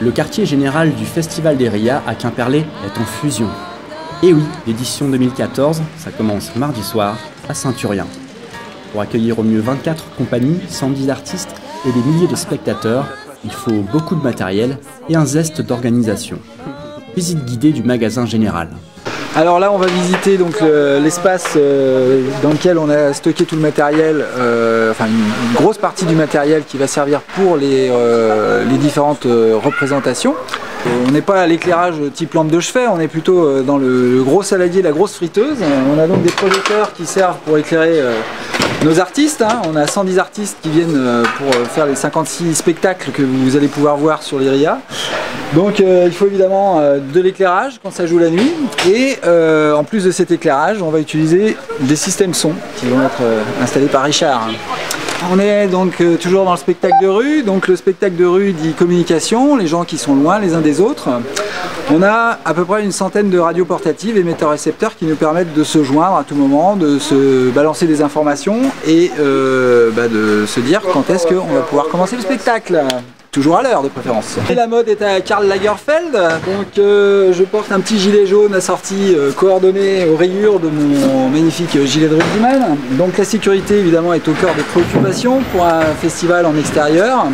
Le quartier général du Festival des RIA à Quimperlé est en fusion. Et oui, l'édition 2014, ça commence mardi soir à Saint-Urien. Pour accueillir au mieux 24 compagnies, 110 artistes et des milliers de spectateurs, il faut beaucoup de matériel et un zeste d'organisation. Visite guidée du magasin général. Alors là, on va visiter donc l'espace dans lequel on a stocké tout le matériel, enfin une grosse partie du matériel qui va servir pour les différentes représentations. On n'est pas à l'éclairage type lampe de chevet, on est plutôt dans le gros saladier, la grosse friteuse. On a donc des projecteurs qui servent pour éclairer nos artistes. On a 110 artistes qui viennent pour faire les 56 spectacles que vous allez pouvoir voir sur les RIA. Donc il faut évidemment de l'éclairage quand ça joue la nuit et en plus de cet éclairage on va utiliser des systèmes son qui vont être installés par Richard. On est donc toujours dans le spectacle de rue, donc le spectacle de rue dit communication, les gens qui sont loin les uns des autres. On a à peu près une centaine de radios portatives, émetteurs-récepteurs qui nous permettent de se joindre à tout moment, de se balancer des informations et de se dire quand est-ce qu'on va pouvoir commencer le spectacle. Toujours à l'heure de préférence. Et la mode est à Karl Lagerfeld, donc je porte un petit gilet jaune assorti coordonné aux rayures de mon magnifique gilet de rugbyman. Donc la sécurité évidemment est au cœur des préoccupations pour un festival en extérieur.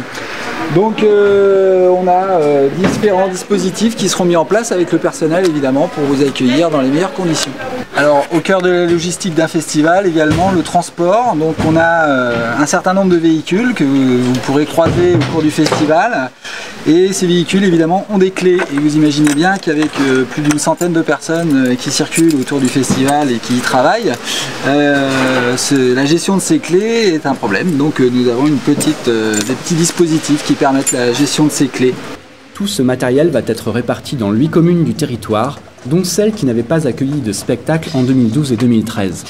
Donc on a différents dispositifs qui seront mis en place avec le personnel évidemment pour vous accueillir dans les meilleures conditions. Alors au cœur de la logistique d'un festival également le transport, donc on a un certain nombre de véhicules que vous pourrez croiser au cours du festival et ces véhicules évidemment ont des clés et vous imaginez bien qu'avec plus d'une centaine de personnes qui circulent autour du festival et qui y travaillent, la gestion de ces clés est un problème, donc nous avons des petits dispositifs qui permettent la gestion de ces clés. Tout ce matériel va être réparti dans 8 communes du territoire, dont celles qui n'avaient pas accueilli de spectacle en 2012 et 2013.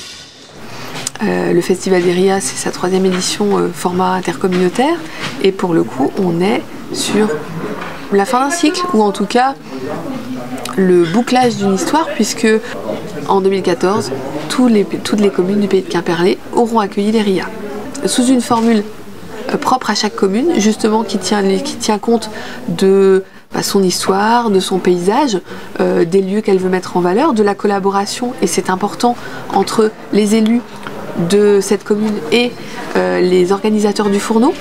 Le Festival des RIA, c'est sa 3e édition format intercommunautaire et pour le coup on est sur la fin d'un cycle ou en tout cas le bouclage d'une histoire puisque en 2014 toutes les communes du pays de Quimperlé auront accueilli les RIA sous une formule propre à chaque commune justement qui tient compte de son histoire, de son paysage, des lieux qu'elle veut mettre en valeur, de la collaboration et c'est important entre les élus de cette commune et les organisateurs du fourneau.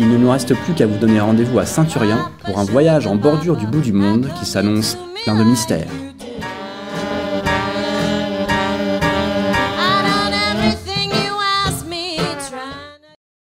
Il ne nous reste plus qu'à vous donner rendez-vous à Saint-Urien pour un voyage en bordure du bout du monde qui s'annonce plein de mystères.